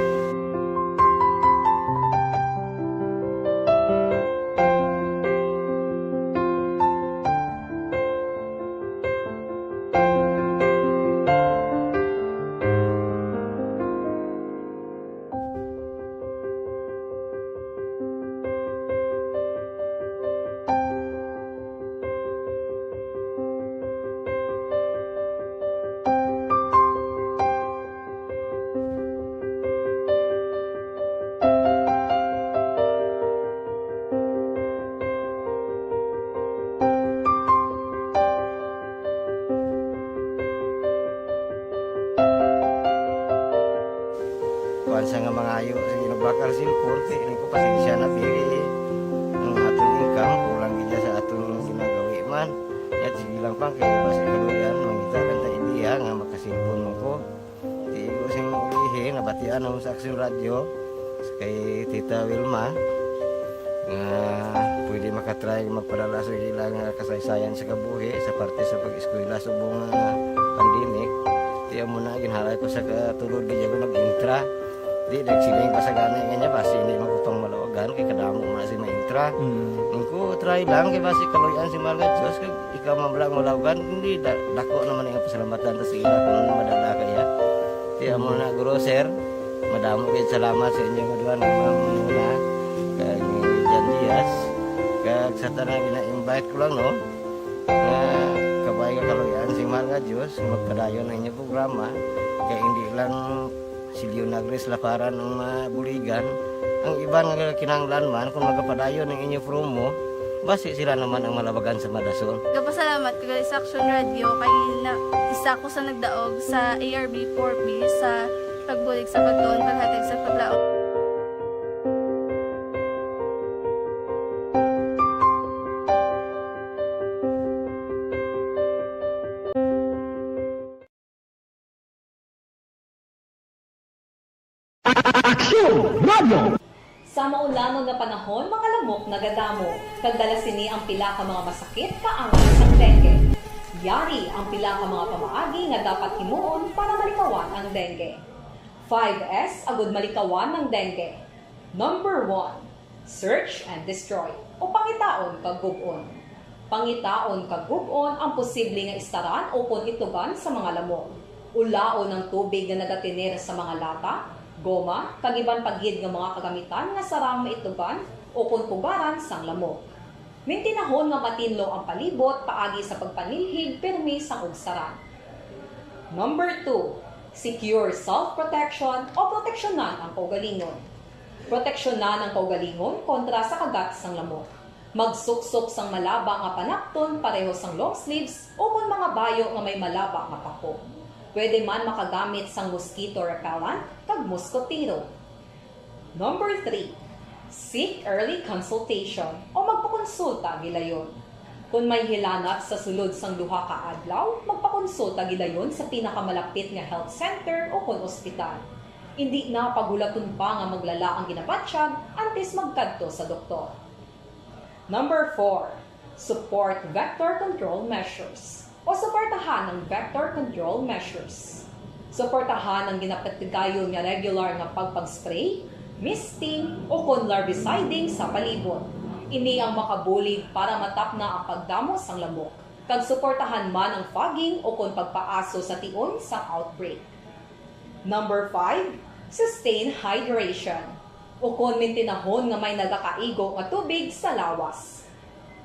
Sa nga mga ayo sa ginabakal silpon kay ko pasensya na biri ang atong income kulang gid sa atong ginagawi man at sige lang pang kay basta kaluyan mangita kan ta idea nga makasilpon mo ko di ko sing ihi nabatian ang sa Aksyon Radio kay Tita Wilma nga pwede makatry magpadala sa ilang kasaysayan sa kabuhi sa parte sa pag-eskwela subong pandemic Tiya mo na ginhalay ko sa katulod gaya ko nag-intra. Di nagsiling pa sa gana niya basi hindi magupang malawagan kay kadamo man si ma-intra. Ko try lang kay basi kaloyan si Malga Diyos kay ikaw mablang malawagan hindi dako naman ang pasalamatan ta sa ila kung madala kaya. Tiya mo na guro sir. Madamo kay salamat sa inyo mga duwan muna kay Jan Diaz. Kag sa tanan gina-invite ko lang no. Kabay ka kaloyan si Malga Diyos magpadayon ang inyong programa kaya hindi lang si Leonagres laparan ng mabuligan ang iba nga kinanglan man kung magpadayon ng inyong promo basi sila naman ang malabagan sa Madason. Kapasalamat ko sa Aksyon Radio kay isa ko sa nagdaog sa ARB 4B sa pagbulig sa pagtuon paghatag sa paglaog. Aksyon Radio! Sa maulamang nga panahon, mga lamok nagadamo. Kagdala sini ang pila ka mga masakit kaangan sa dengue. Yari ang pila ka mga pamaagi nga dapat himuon para malikawan ang dengue. 5S agud malikawan ng dengue. Number 1, search and destroy o pangitaon kag gub-on. Pangitaon kag gub-on ang posible nga istaran o kon itugan sa mga lamok. Ulaon ng tubig nga nagatinir sa mga lata, goma, kagiban paghid nga mga kagamitan nga sarang maitugan o kung pugaran sang lamok. Mintinahon nga matinlo ang palibot paagi sa pagpanilhig permi sang ugsaran. Number 2, secure self-protection o proteksyonan ang kaugalingon. Proteksyonan ang kaugalingon kontra sa kagat sang lamok. Magsuksok sang malaba nga panakton pareho sang long sleeves o kung mga bayo nga may malaba nga pako. Pwede man makagamit sang mosquito repellent kag mosquitero. Number 3, seek early consultation o magpakonsulta gilayon. Kung may hilanat sa sulod sang duha ka adlaw, magpakonsulta gilayon sa pinakamalapit nga health center o kon ospital. Hindi na pagulaton pa nga maglala ang ginabatsyag antes magkadto sa doktor. Number 4, support vector control measures o suportahan ng vector control measures. Suportahan ang ginapatigayon nga regular nga pagpag-spray, misting o kon larviciding sa palibot. Ini ang makabulig para matapna ang pagdamo sang lamok. Kag suportahan man ang fogging o kon pagpaaso sa tion sa outbreak. Number 5, sustain hydration o kon mintinahon nga may nagakaigo nga tubig sa lawas.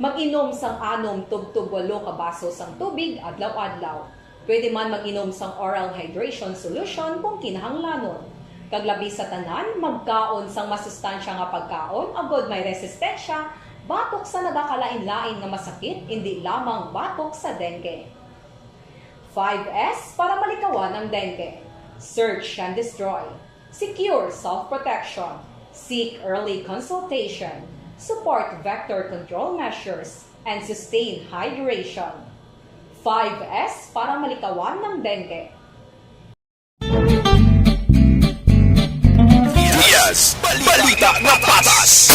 Mag-inom sang 6 tub-tub 8 ka baso sang tubig adlaw-adlaw. Pwede man mag-inom sang oral hydration solution kung kinahanglanon. Kaglabi sa tanan, magkaon sang masustansya nga pagkaon agod may resistensya, batok sa nagakalain-lain nga masakit, hindi lamang batok sa dengue. 5S para malikawan ang dengue. Search and destroy. Secure self-protection. Seek early consultation. Support vector control measures, and sustain hydration. 5S para malikawan ng dengue. Diaz, balita na patas!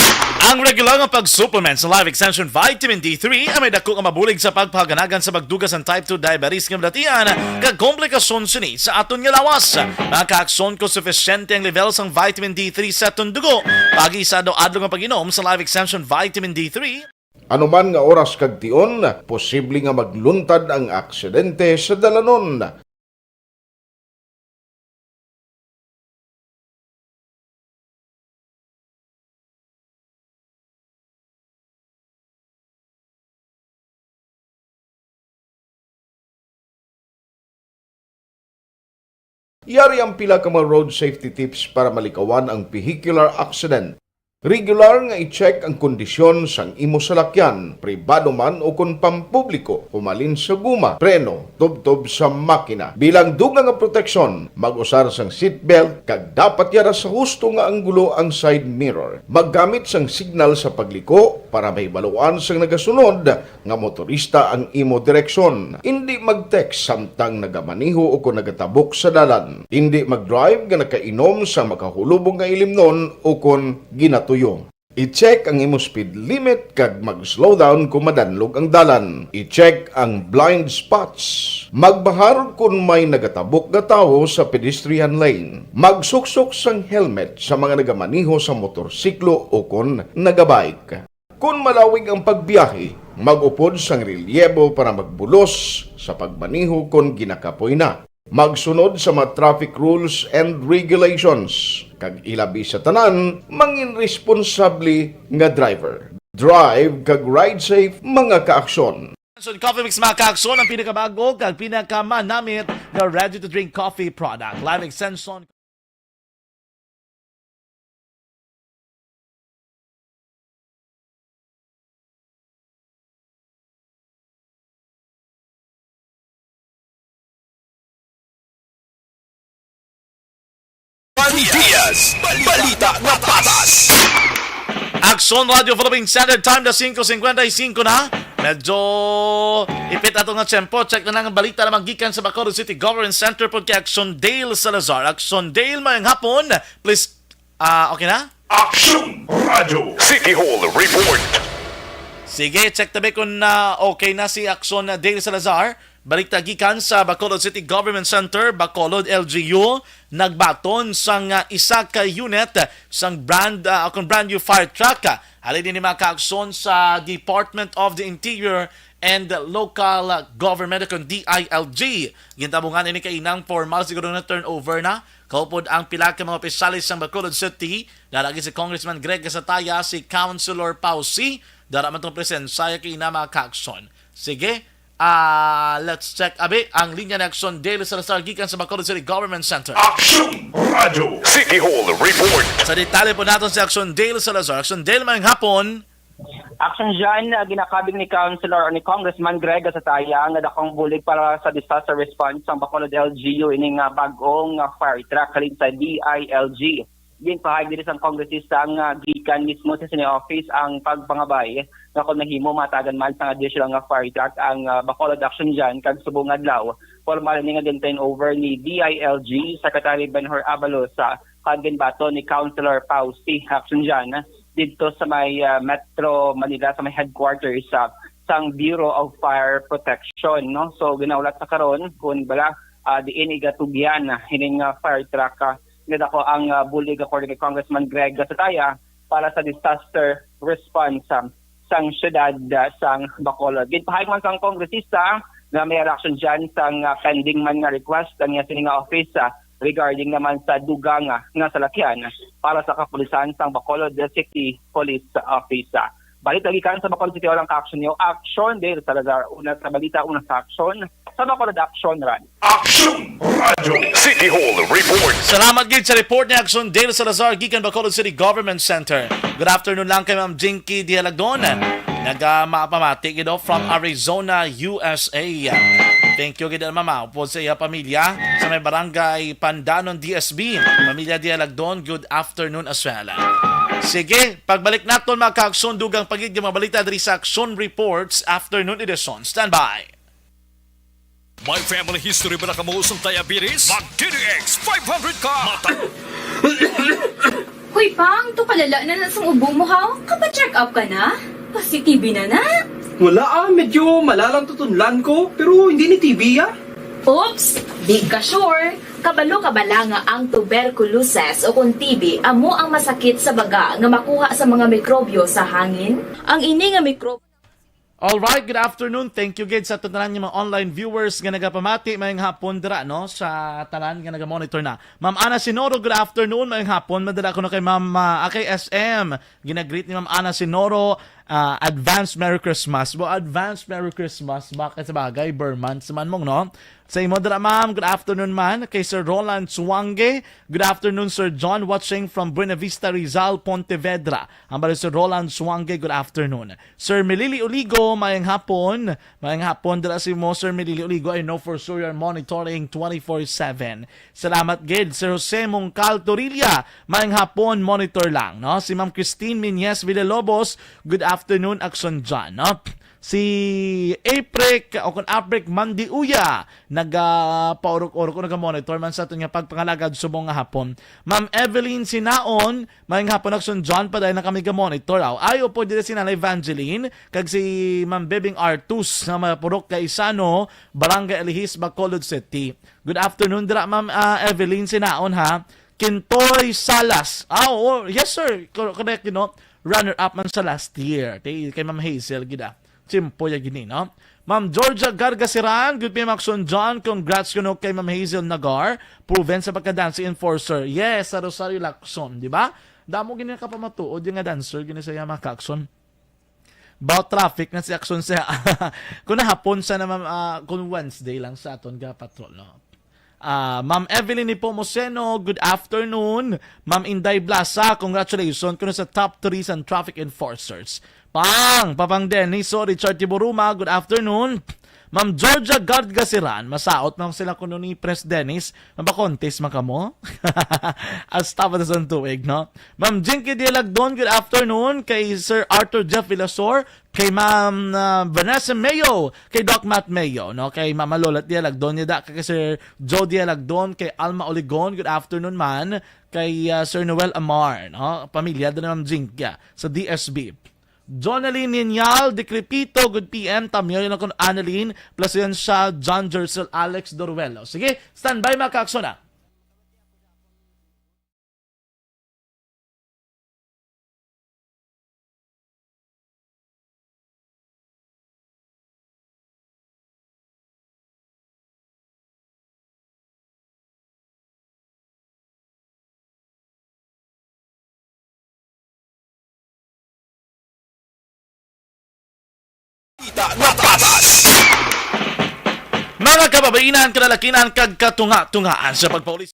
Ang regular nga pag-supplement sa Live Extension Vitamin D3 ay may dako nga mabulig sa pagpaganagan sa pagdugas ng type 2 diabetes nga blatian kag komplikasyon sini sa aton nga lawas. Naka-aksyon ko sufisyente ang level sang vitamin D3 sa aton dugo pagi sa adlaw nga pag-inom sa Live Extension Vitamin D3. Anuman nga oras kag tion, posible nga magluntad ang aksidente sa dalanon. Yari ang pila ka mga road safety tips para malikawan ang vehicular accident. Regular nga i-check ang kondisyon sang imo salakyan, pribado man o kung pampubliko, pumalin sa guma, preno, tubtob sa makina. Bilang dugang nga proteksyon, mag-usar sang seatbelt, kag dapat yara sa husto nga anggulo ang side mirror. Maggamit sang signal sa pagliko para may baluan sang nagasunod nga motorista ang imo direksyon. Hindi mag-text samtang nagamaniho o kung nagatabok sa dalan. Hindi mag-drive nga nakainom sa makahulubong nga ilimnon o kung ginatuyo. I-check ang imo speed limit kag mag-slow down kung madanlog ang dalan. I-check ang blind spots. Magbahar kung may nagatabok nga tawo sa pedestrian lane. Magsuksok sang helmet sa mga nagamaniho sa motorsiklo o kon nagabike. Kung malawig ang pagbiyahe, mag-upod sang relyebo para magbulos sa pagmaniho kung ginakapoy na. Magsunod sa mga traffic rules and regulations. Kag ilabi sa tanan, mangin responsable nga driver. Drive kag ride safe mga kaaksyon. So, Coffee Mix mga kaaksyon, ang pinakabago kag pinakamanamit na ready-to-drink coffee product. Live extension. Diaz, balita na patas. Aksyon Radio Philippine Standard Time na 5:55 na. Medyo ipit ato nga tempo. Check na ang balita na gikan sa Bacolod City Government Center po kay Aksyon Dale Salazar. Aksyon Dale, mayang hapon. Please, okay na? Aksyon Radio City Hall Report. Sige, check tabi kung okay na si Aksyon Dale Salazar. Balita gikan sa Bacolod City Government Center, Bacolod LGU, nagbaton sang isa ka unit sang brand new fire truck. Halin din ni mga kaaksyon sa Department of the Interior and Local Government kung DILG. Gintabungan ini kainang formal siguro na turnover na. Kaupod ang pila ka mga opisyalis sang Bacolod City. Daragi si Congressman Greg Casataya, si Councilor Pausi. Daraman itong presensya kaina mga kaaksyon. Sige, let's check ang linya ng Aksyon Dale Salazar gikan sa Bacolod City Government Center. Aksyon Radio City Hall Report. Sa detalye po natin si Aksyon Dale Salazar. Aksyon Dale, mayang hapon. Aksyon dyan, ginakabing ni Councilor o ni Congressman Greg Casataya nga dakong bulig para sa disaster response sa Bacolod LGU ining bagong fire truck halin sa DILG. Ginpahayag diri sang kongresista nga gikan mismo sa sini office ang pagpangabay nga kung nahimo matagan man sa additional nga fire truck ang Bacolod Action dyan kag subong adlaw. Formal ni nga din over ni DILG Secretary Benhur Abalos sa kagin bato ni Councilor Pausi Action dyan dito sa may Metro Manila sa may headquarters sa sang Bureau of Fire Protection, no. So ginaulat sa karon kun bala diin igatugyan hining fire truck nga ako ang bulig according kay Congressman Greg Casataya para sa disaster response sang syudad sang Bacolod. Ginpahayag man sang kongresista nga may reaction dyan sang pending man nga request ang sining office regarding naman sa dugang nga salakyan para sa kapulisan sang Bacolod City Police Office. Balita gikan sa Bacolod City walang ka-action niyo. Aksyon Dale Salazar, una sa balita, una sa aksyon sa Bacolod Action Run. Aksyon Radio City Hall Report. Salamat gid sa report ni Aksyon Dale Salazar gikan Bacolod City Government Center. Good afternoon lang kay Ma'am Jinky Dialagdon. Nagmapamati gid from Arizona, USA. Thank you gid mama po sa iya pamilya sa may barangay Pandanon DSB. Pamilya Dialagdon, good afternoon as well. Sige, pagbalik naton mga ka-aksyon dugang pagid mga balita diri sa Aksyon Reports afternoon edition. Stand by. May family history ba na kamuusong diabetes? Mag-DDX 500 ka! Hoy pang, to palala na sa ubo mo ha? Kapa-check up ka na? Kasi TB na. Wala medyo malalang tutunlan ko, pero hindi ni TB Oops! Di ka sure. Kabalo-kabala nga ang tuberculosis o kung TB, amo ang masakit sa baga nga makuha sa mga mikrobyo sa hangin. Ang ini nga mikrobyo. Alright, good afternoon. Thank you gid sa tanan ng mga online viewers nga nagapamati mayang hapon dira no sa tanan nga naga-monitor na. Ma'am Ana Sinoro, good afternoon. Mayang hapon madala ko na kay Ma'am kay SM. Ginagreet ni Ma'am Ana Sinoro. Advanced Merry Christmas. Well, advanced Merry Christmas. Bakit sa bagay? Berman sa man mong, no? Sa imo dira, ma'am. Good afternoon, man. Kay Sir Roland Suwange. Good afternoon, Sir John, watching from Buena Vista, Rizal, Pontevedra. Ang bali, Sir Roland Suwange, good afternoon. Sir Melili Uligo, mayang hapon. Mayang hapon dira si mo, Sir Melili Uligo. I know for sure you're monitoring 24/7. Salamat, gid. Sir Jose Mongcal Torilla, mayang hapon, monitor lang, no? Si Ma'am Christine Minyes Villalobos, good afternoon, Aksyon dyan, no? si Aprek o kung Aprek Mandiuya nagapaurok-urok o nagamonitor man sa aton nga pagpangalagad subong nga hapon. Ma'am Evelyn Sinaon, maayong hapon Aksyon John pa dahil na kami ga-monitor. Ayo po dito si Nanay Evangeline kag si Ma'am Bebing Artus na mapurok kay Isano, Barangay Elihis, Bacolod City. Good afternoon dira Ma'am Evelyn Sinaon ha. Kintoy Salas. Yes sir, correct runner-up man sa last year. Kay Ma'am Hazel, gida. Simpo ya gini, no? Ma'am Georgia Gargasiran, good PM Aksyon John. Congrats kay Ma'am Hazel Nagar. Proven sa pagka-dance enforcer. Yes, sa Rosario Lacson, di ba? Damo gini ka pa matuod yung nga dancer, gini sa Yama Kakson. About traffic na si Aksyon siya. Kung nahapon sa na Ma'am, kung Wednesday lang sa aton ga patrol, no? Ma'am Evelyn Nipomuceno, good afternoon. Ma'am Inday Blasa, congratulations kuno sa top 3 sa traffic enforcers. Papang Dennis, Richard Tiburuma, good afternoon. Ma'am Georgia Gardgasiran, masaot na sila kuno ni Pres Dennis. Mabakontes man kamo? As tapos sa tuig, no? Ma'am Jinky Dialagdon, good afternoon. Kay Sir Arthur Jeff Villasor, kay Ma'am Vanessa Mayo, kay Doc Matt Mayo, no? Kay Mama Lolat Dialagdon, kay Sir Joe Dialagdon, kay Alma Oligon, good afternoon man. Kay Sir Noel Amar, no? Pamilya doon Ma'am Jinky sa DSB. Jonaline Ninyal, Decrepito, good PM, Tamyo yun ako Annalyn, plus yan siya, John Jersel, Alex Doruelo. Sige, standby mga Kaaksyon na. Mga kababainan, kalalakinan, kag katunga-tungaan sa pagpaulis.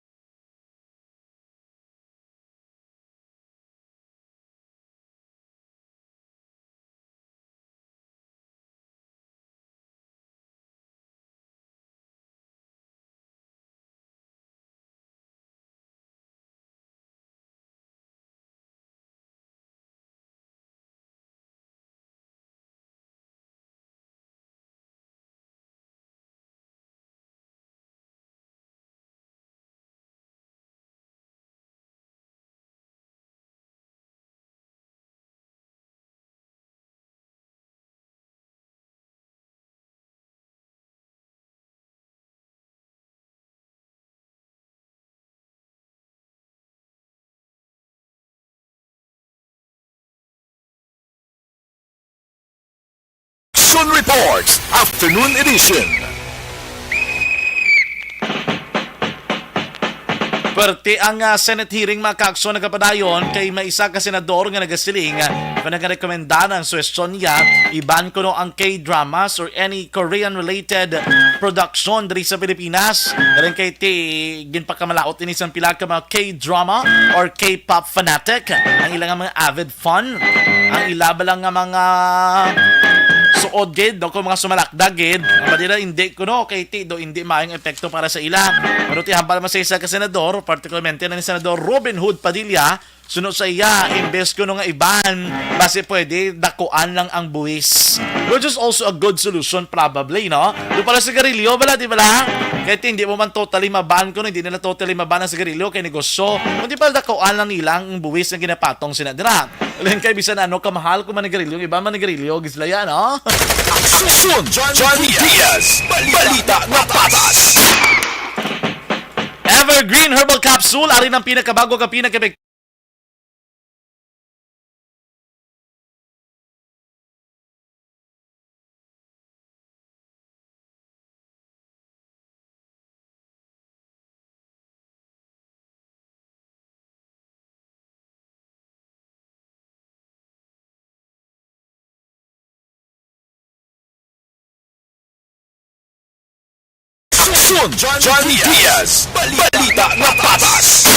Aksyon Reports, Afternoon Edition. Perte ang Senate hearing mga Kaaksyon nagapadayon kay may isa ka senador nga nagasiling kung nagarekomenda ng suwestyon niya iban kuno ang K-dramas or any Korean-related production diri sa Pilipinas. Darin kay ginpakamalaot ini isang pila ka mga K-drama or K-pop fanatic. Ang ilang mga avid fan, ang ilaba lang nga mga suod gid do ko mga sumalakdag gid madira hindi kuno kay do hindi maayong epekto para sa ila pero ti hambal man sa isa ka senador particularmente na ni senador Robin Hood Padilla sunod sa iya imbes kuno nga iban base pwede dakuan lang ang buwis which is also a good solution probably no do para sa sigarilyo bala di bala kay hindi mo man totally maban kuno hindi nila totally maban ang sigarilyo kay negosyo kundi para dakuan lang nilang ang buwis nga ginapatong sina dira Len kay bisan ano kamahal ko manigarilyo, iba manigarilyo gislaya no. Aksyon Johnny Diaz, balita na patas. Evergreen Herbal Capsule ari ng pinakabago ka pinaka Aksyon Johnny Diaz, balita na patas.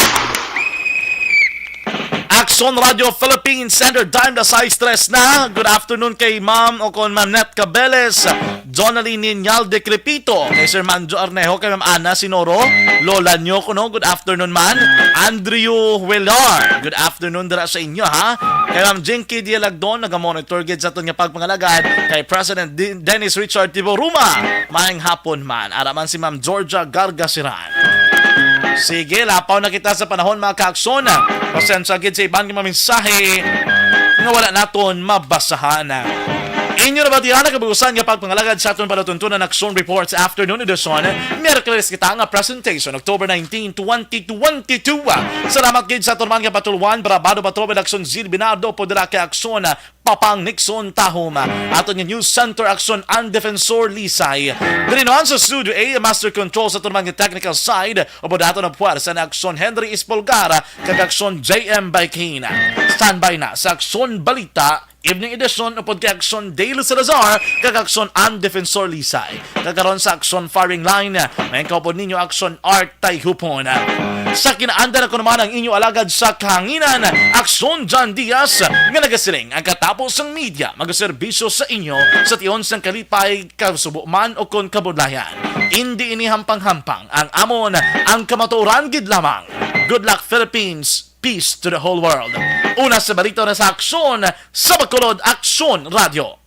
Aksyon Radio Philippines Standard Time na size 3 na. Good afternoon kay Ma'am o kon Ma'am Net Cabeles, Jonaline Ninyal de Crepito, kay Sir Manjo Arnejo, kay Ma'am Ana Sinoro, Lola nyo ko no, good afternoon man. Andrew Huelar, good afternoon dira sa inyo ha. Kay Ma'am Jinky Dialagdon, nagamonitor gid sa aton nga pagpangalagad. Kay President Dennis Richard Tiboruma, maayong hapon man. Araman si Ma'am Georgia Gargasiran. Sige, lapaw na kita sa panahon mga kaaksyon. Pasensya gid sa ibang mensahe nga wala naton mabasahan. Inyo na ba diyan nakabugusan nga pagpangalagad sa aton palatuntunan Aksyon Reports Afternoon Edition. Merkules kita nga presentation October 19, 2022. Salamat gid sa aton mga patulwan Brabado Patrobel Aksyon Zil Binardo Podra kay Aksyon Papang Nixon Tahom. Aton nga News Center Aksyon and Defensor Lisay. Diri noon sa Studio A, Master Control sa aton mga technical side. O dato na puwersa na Aksyon Henry Ispolgara kag Aksyon JM Baikina. Standby na sa Aksyon Balita Evening Edition upod kay Aksyon Dale Salazar kag Aksyon and Defensor Lisay. Kagaron sa Aksyon Firing Line, may kaupod ninyo Aksyon Art Tayhupon. Sa kinaanda na ko naman ang inyo alagad sa kahanginan, Aksyon John Diaz, nga nagasiling ang katapos ng media magaserbisyo sa inyo sa tiyon sang kalipay, kasubo man o kon kabudlayan. Hindi inihampang-hampang ang amon, ang kamaturan gid lamang. Good luck Philippines! Peace to the whole world. Una sa balita na sa Aksyon, sa Bacolod Aksyon Radio.